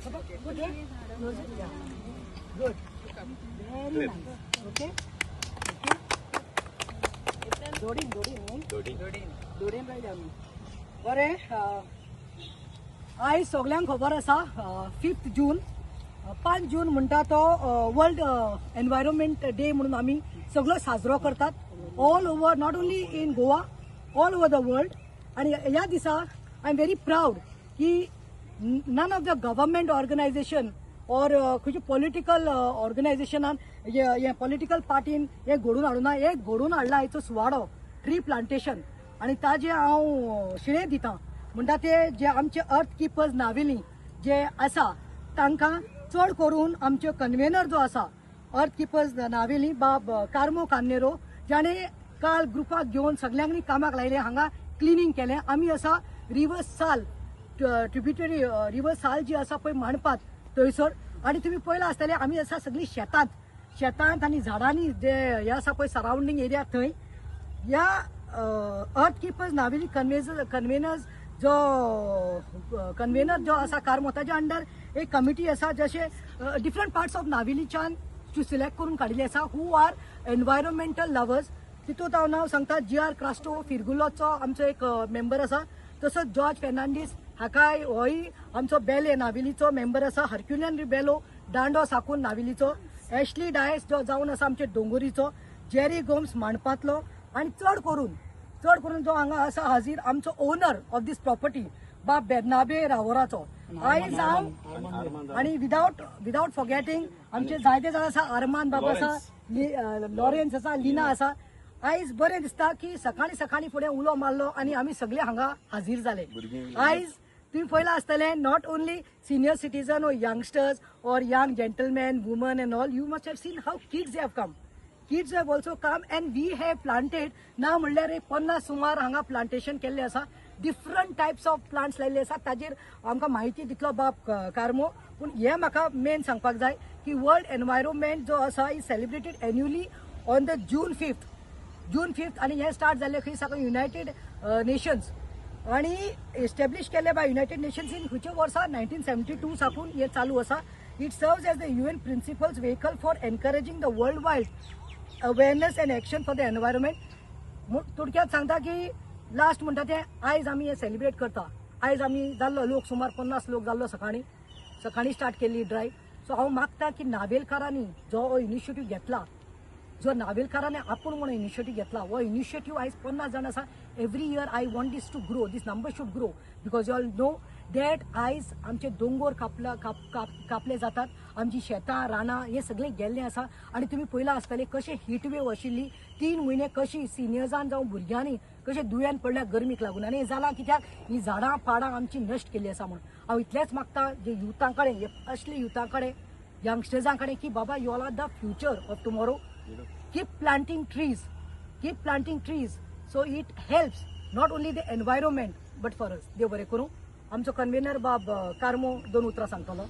Good. Very nice. Okay. दोडीन राहिले आमी बरें. आयज सगळ्यांक खबर आसा 5 जून 5 जून म्हणटा तो वर्ल्ड एनवायरमेंट डे म्हणून आमी सगळो साजरो करतात all over, not only in Goa, all over the world. आणि ह्या दिसा आय एम व्हेरी प्राऊड की none of the government organisation or खंयचे पॉलिटिकल ऑर्गनायझेशनान हे पॉलिटिकल पार्टीन हे घडून हाडूना. हे घडून हाडला हेचो सुवाळो ट्री प्लांटेशन. आणि ताजे हांव श्रेय दितां. म्हणटा ते जे आमचे अर्थ किपर्स नावेली जे आसा तांकां चड करून आमचे कन्वेनर जो आसा अर्थ किपर्स नावेली बाब कार्मो कान्नेरो, जाणे काल ग्रुपाक घेवन सगळ्यांनी कामाक लायले. हांगा क्लिनींग केलें. आमी आसा रिवर साल ट्रिब्युटरी रिवर साल जी आसा पळय माणपात थंयसर. आणि तुम्ही पळयलां आसतलें आमी आसा सगळीं शेतांत आनी झाडांनी जे हे आसा पळय सरावंडींग एरिया थंय ह्या अर्थ किपर्स नावेली कन्वेनर्स जो कन्वेनर जो आसा कार्मो ताच्या अंडर एक कमिटी आसा जशे डिफरंट पार्ट्स ऑफ नावेलीच्यान टू सिलेक्ट करून काडिल्ले आसा हू आर एनवायरमेंटल लवर्स. तितूंत हांव नांव सांगता GR क्रास्टो फिरगुलोचो आमचो एक मेंबर आसा. तसोच जॉर्ज फेर्नांडीस हाकाय होय आमचो बेले नावेलीचो मेंबर आसा. हर्क्युलियन रिबेलो दांडो साकून नावेलीचो. एशली डायस जो जावन आसा आमचे डोंगरीचो. जेरी गोम्स माणपातलो. आणि चड करून जो हांगा आसा हाजीर आमचो ओनर ऑफ दीस प्रॉपर्टी बाब बेर्नाबे रावराचो. आयज हांव आणि विदाउट फॉरगेटिंग आमचे जायते जाण आसा. आरमान बाबा आसा, लॉरेन्स आसा, लिना आसा. आयज बरें दिसता की सकाळी फुडें उलो मारलो आणि आमी सगळे हांगा हाजीर जाले. आयज तुम्ही पळयलां आसतलें not only senior citizen or youngsters or young gentleman woman and all, you must have seen how kids have come. Kids have also come and we have planted ना म्हणल्यार 50 सुमार हांगा प्लांटेशन केल्लें आसा. डिफरंट टायप्स ऑफ प्लांट्स लायिल्ले आसा. ताजेर आमकां म्हायती दितलो बाब कार्मो. पूण हे म्हाका मेन सांगपाक जाय की वर्ल्ड एनवायरमेंट जो आसा is celebrated annually on the June 5th आणि हे स्टार्ट जाल्ले खंय साकून युनायटेड नेशन्स आणि एस्टॅब्लिश केले बाय युनायटेड नेशन्स इन खंयच्या वर्सा 1972 साकून हे चालू आसा. It serves as the UN principal's vehicle for encouraging the world wide awareness and action for the environment. थोडक्यात सांगता की लास्ट म्हणटा ते आयज आमी हे सेलिब्रेट करता. आयज आमी जाल्लो लोक सुमार 50 लोक जाल्लो सकाळी स्टार्ट केल्ली ड्रायव्ह. सो हांव मागता की नावेलकारांनी जो इनिशिएटीव घेतला, जो नावेलकारांनी आपूण म्हणून इनिशिएटीव घेतला, हो इनिशिएटीव आयज 50 जाण आसा. Every year I want this to grow, this number should grow because you all know that आयज आमचे दोंगर कापले जातात. आमची शेतां रानां हे सगळे गेल्ले आसा. आणि तुम्ही पळयलां आसतलें कशें हीट वेव आशिल्ली 3 म्हयने कशी सिनियर्सांन जावं भुरग्यांनी कशें दुयेंत पडल्या गरमीक लागून. आनी हें जालां कित्याक ही झाडां पाडां आमची नश्ट केल्ली आसा म्हणून. हांव इतलेंच मागता जे युथां कडेन, हे असले युथां कडेन, यंगस्टर्सां कडेन की बाबा you all are the future of tomorrow. Keep planting trees so it helps not only the environment but for us. देव बरें करूं. आमचो कन्वेनर बाब कार्मो 2 उतरां सांगतलो.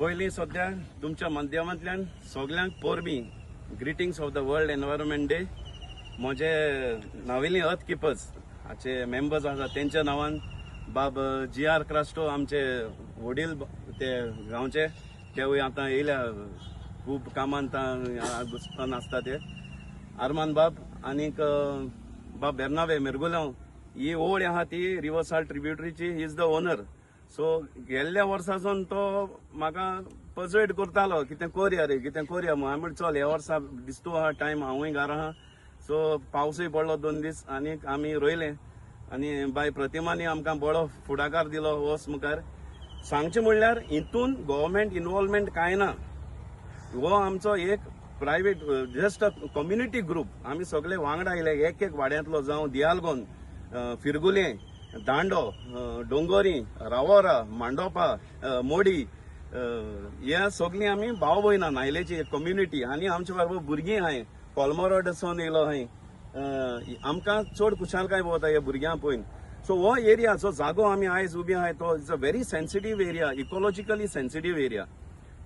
पयलीं सद्या तुमच्या माध्यमांतल्यान सगळ्यांक पोरबी greetings of the world environment day. म्हजे नावेली अर्थ किपर्स हाचे मेंबर्स आसा तेंच्या नांवान बाब GR क्रास्टो आमचे वडील ते गांवचे तेवूय आतां येयल्या खूब कामांत आसता ते. आरमान बाब आनीक बाब बेर्नाबे मिरगुलांव ही ओळ आहा ती रिवर साल ट्रिब्युटरीची. He is the owner. So गेल्ल्या वर्सासून तो म्हाका पर्सुएट करतालो कितें कोरया रे कितें कोरया म्हणून. हांवें म्हणलें चल ह्या वर्सा दिसतो आहा टायम हांवूय घरा आहा. सो पावसूय पडलो 2 दीस आनीक आमी रोयले आनी बाय प्रतिमानी आमकां बरो फुडाकार दिलो वच मुखार. सांगचें म्हणल्यार हितून गव्हर्मेंट इन्वॉल्वमेंट कांय ना. हो आमचो एक private just a community group. आमी सगळे वांगडा आयले एक वाड्यांतलो जावं दियालगोन, फिरगुले, दांडो, डोंगरी, रावोरा, मांडोपा, मोडी ह्या सगळीं आमी भाव भयणां नायलेची एक कम्युनिटी. आनी आमचे बरोबर भुरगीं आहाय. कोलमोरोडसून येयलो आहाय. आमकां चड खुशालकाय भोंवता ह्या भुरग्यां पळोवन. सो हो एरिया जो जागो आमी आयज उबी आहाय तो is a very sensitive area, ecologically sensitive area.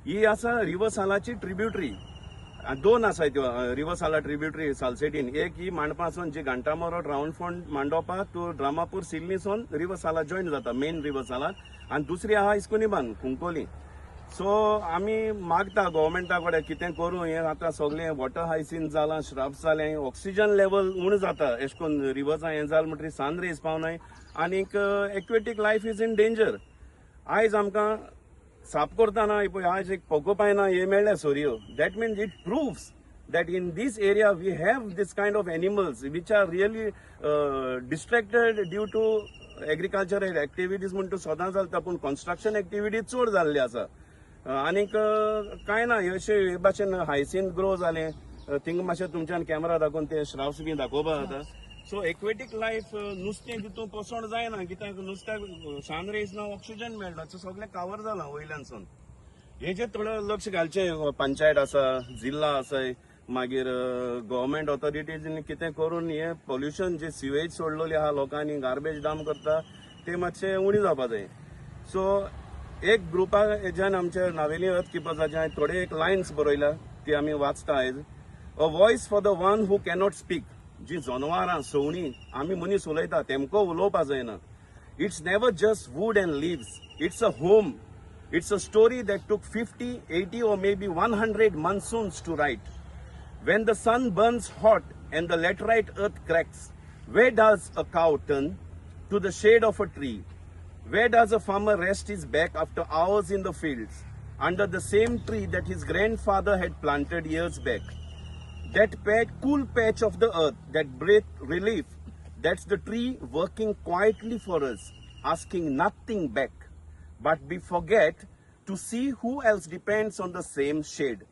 ही आसा रिवर सालाची ट्रिब्युटरी. 2 आसा त्यो रिवर साला ट्रिब्युटरी सालसेटीन. एक ही मांडपासून जी घंटामोर राउंड फोंड मांडोपा टू ड्रामापूर सिल्लीसून रिवर साला जॉईन जाता मेन रिवर साला. आनी दुसरी आहा इस्कुनिबान कुंकोली. सो आमी मागता गव्हर्मेंटा कडेन कितें करूं. हें आतां सगळें वॉटर हायसिन जालां, श्रब्स जालें, ऑक्सिजन लेवल उण जाता एश कोन्न रिवर्सां हें जालें म्हणटरी सन रेज पावनाय आनीक एक्वेटीक लायफ इज इन डेंजर. आयज आमकां साफ करतना पळय आज एक पोकोपायना हे मेळ्ळ्या सोरयो. That means it proves that in this area we have this kind of animals which are really distracted due to agricultural activities म्हणून सदां चलता पूण कन्स्ट्रक्शन एक्टिविटीज चड जाल्ली आसा. आनीक कांय ना अशें हे भाशेन हायसीन ग्रो जालें. थिंग मातशें तुमच्यान कॅमेरा दाखोवन ते श्राव्स बी दाखोवपा जाता. सो एक्वेटीक लायफ नुस्तें तितून पसोड जायना कित्याक नुस्त्याक सन रेज ना ऑक्सिजन मेळना. सो सगळें कावर जालां वयल्यानसून. हेजेर थोडें लक्ष घालचें. पंचायत आसा, जिल्ला आसाय, मागीर गव्हर्मेंट ऑथॉरिटीजींनी कितें करून हे पोल्युशन जे सिवेज सोडलेले आहा लोकांनी गार्बेज डंप करता ते मातशें उणी जावपा जाय. सो एक ग्रुपाक हेज्यान आमच्या नावेली अर्थ किपर्साचे हांवें थोडे एक लायन्स बरयल्या ती आमी वाचता आयज. A voice for the one who cannot speak. जी जनवारां सवणी आमी मनीस उलयता तेमको उलोवपा जायना. It's never just wood and leaves. It's a home. It's a story that took 50, 80 or maybe 100 monsoons to write. When the sun burns hot and the laterite earth cracks, where does a cow turn? To the shade of a tree. Where does a farmer rest his back after hours in the fields, under the same tree that his grandfather had planted years back? That cool patch of the earth, that breath relief, that's the tree working quietly for us, asking nothing back. But we forget to see who else depends on the same shade.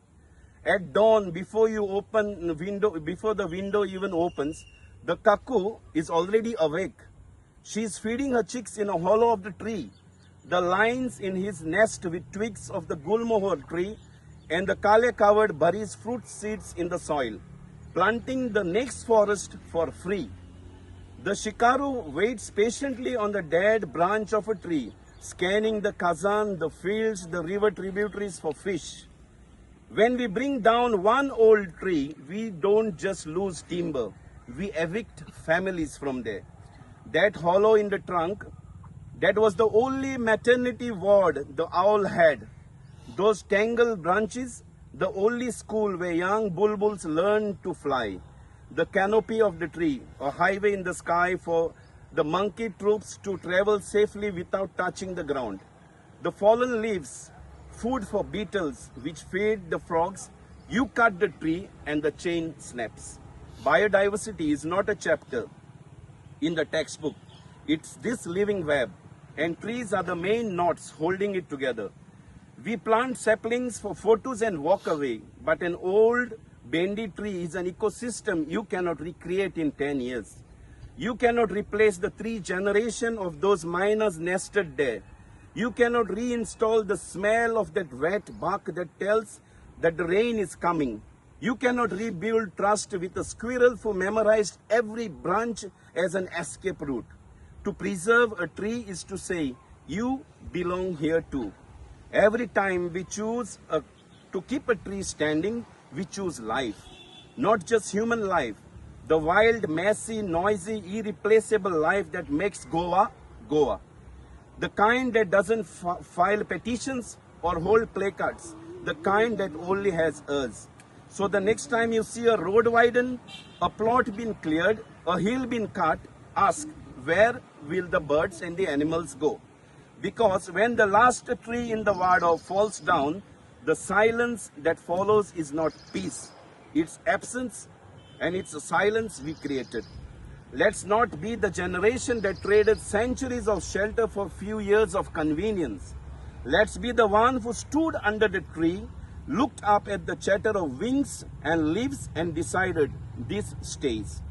At dawn, before the window even opens, the cuckoo is already awake. She is feeding her chicks in a hollow of the tree. The lions in his nest with twigs of the gulmohar tree, and the kale covered buries fruit seeds in the soil, planting the next forest for free. The shikaru waits patiently on the dead branch of a tree, scanning the kazan, the fields, the river tributaries for fish. When we bring down one old tree, we don't just lose timber, we evict families from there. That hollow in the trunk, that was the only maternity ward the owl had. Those tangled branches, the only school where young bulbuls learn to fly. The canopy of the tree, a highway in the sky for the monkey troops to travel safely without touching the ground. The fallen leaves, food for beetles which feed the frogs. You cut the tree and the chain snaps. Biodiversity is not a chapter in the textbook. It's this living web, and trees are the main knots holding it together. We plant saplings for photos and walk away, but an old bendy tree is an ecosystem you cannot recreate in 10 years. You cannot replace the 3 generations of those miners nested there. You cannot reinstall the smell of that wet bark that tells that the rain is coming. You cannot rebuild trust with a squirrel who memorized every branch as an escape route. To preserve a tree is to say, you belong here too. Every time we choose to keep a tree standing, we choose life. Not just human life. The wild, messy, noisy, irreplaceable life that makes Goa, Goa. The kind that doesn't file petitions or hold placards. The kind that only has us. So the next time you see a road widen, a plot been cleared, a hill been cut, ask, where will the birds and the animals go? Because when the last tree in the Vado falls down, the silence that follows is not peace. It's absence, and it's a silence we created. Let's not be the generation that traded centuries of shelter for few years of convenience. Let's be the one who stood under the tree, looked up at the chatter of wings and leaves and decided this stays.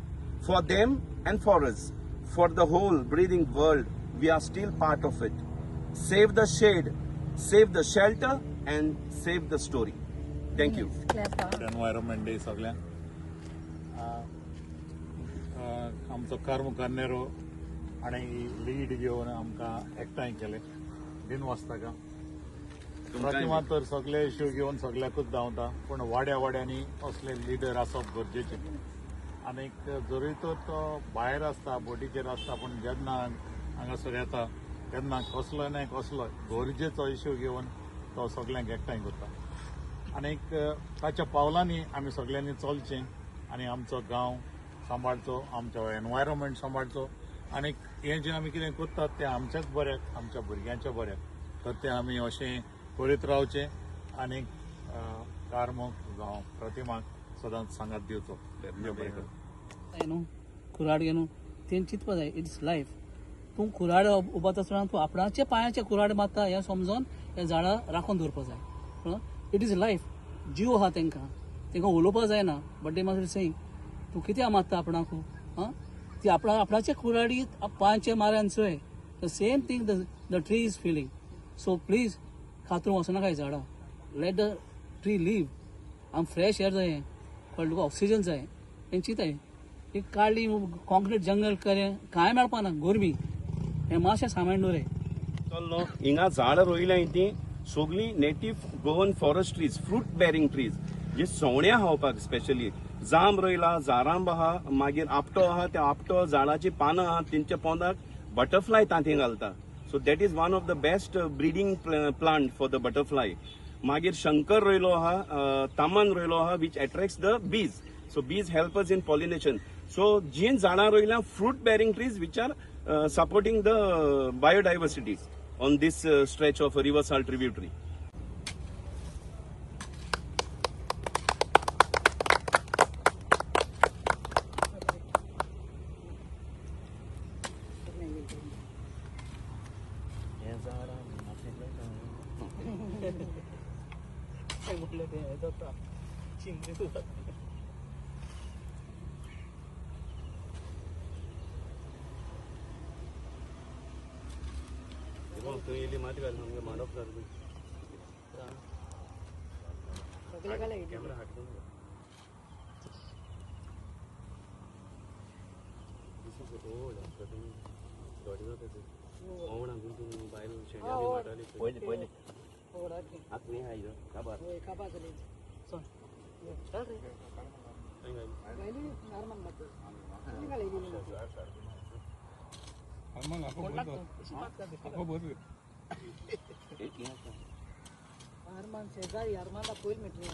For them and for us, for the whole breathing world, we are still part of it. Save the shade, save the shelter, and save the story. Thank you. Environment day सगळ्यांक. आमचो कर्म करनेरो आणि lead घेवन आमकां एकठांय केले 2 वाजता का प्रतिमा तर सगळे इश्यू घेवन सगळ्याकूच धांवता पूण वाड्या वाड्यांनी असले लिडर आसप गरजेचे. आनीक जरी तो भायर आसता बोटीचेर आसता पूण जेन्ना हांगासर येता तेन्ना कसलो न्हय कसलो गरजेचो इश्यू घेवन तो सगळ्यांक एकठांय करता आनी ताच्या पावलांनी आमी सगळ्यांनी चलचें आनी आमचो गांव सांबाळचो आमचो एनवायरमेंट सांबाळचो आनी हें जें आमी कितें करतात तें आमच्याच बऱ्याक आमच्या भुरग्यांच्या बऱ्याक तर तें आमी अशें करीत रावचें आनी कार्मक जावं प्रतिमाक सदांच सांगात दिवचो देव बरें करूं. न्हू कुराड घे न्हू तें चिंतपा जाय इट्स लायफ तूं कुराड उबारता आसतना तूं आपणाच्या पांयाचे कुराड मारता हें समजून ह्या झाडां राखून दवरपा जाय इट इज लायफ जीव आहा तांकां उलोवपा जायना बट दे मस्ट सेईंग तूं कित्याक मारता आपणाकू ती आपणाचे कुराडी पांयाचे माऱ्यान चोय the same thing the tree is feeling so please खात्रूं वचनाका झाडां लेट द ट्री लीव आमकां फ्रेश एअर जाय कळ्ळें तुका ऑक्सिजन जाय हें चिंताय एक काडली कॉन्क्रीट जंगल करें कांय मेळपाना गोरमी हें मातशें सामान दवरे चल्लो हिंगा झाडां रोयल्याय ती सगळीं नेटीव Goan forest trees fruit bearing trees जे सवण्या खावपाक स्पेशली जांब रोयला जारांब आहा मागीर आपटो आहा त्या आपटो झाडाची पानां आहा तेंच्या पोंदाक बटरफ्लाय तांती घालता so that is one of the best breeding plant for the butterfly मागीर शंकर रोयलो आहा तामन रोयलो आहा which attracts the bees so bees help us in pollination so जीं झाडां रोयल्या fruit bearing trees which are supporting the biodiversity on this stretch of River Salt tributary. Arman शेजारी अरमानला पयली मेळटली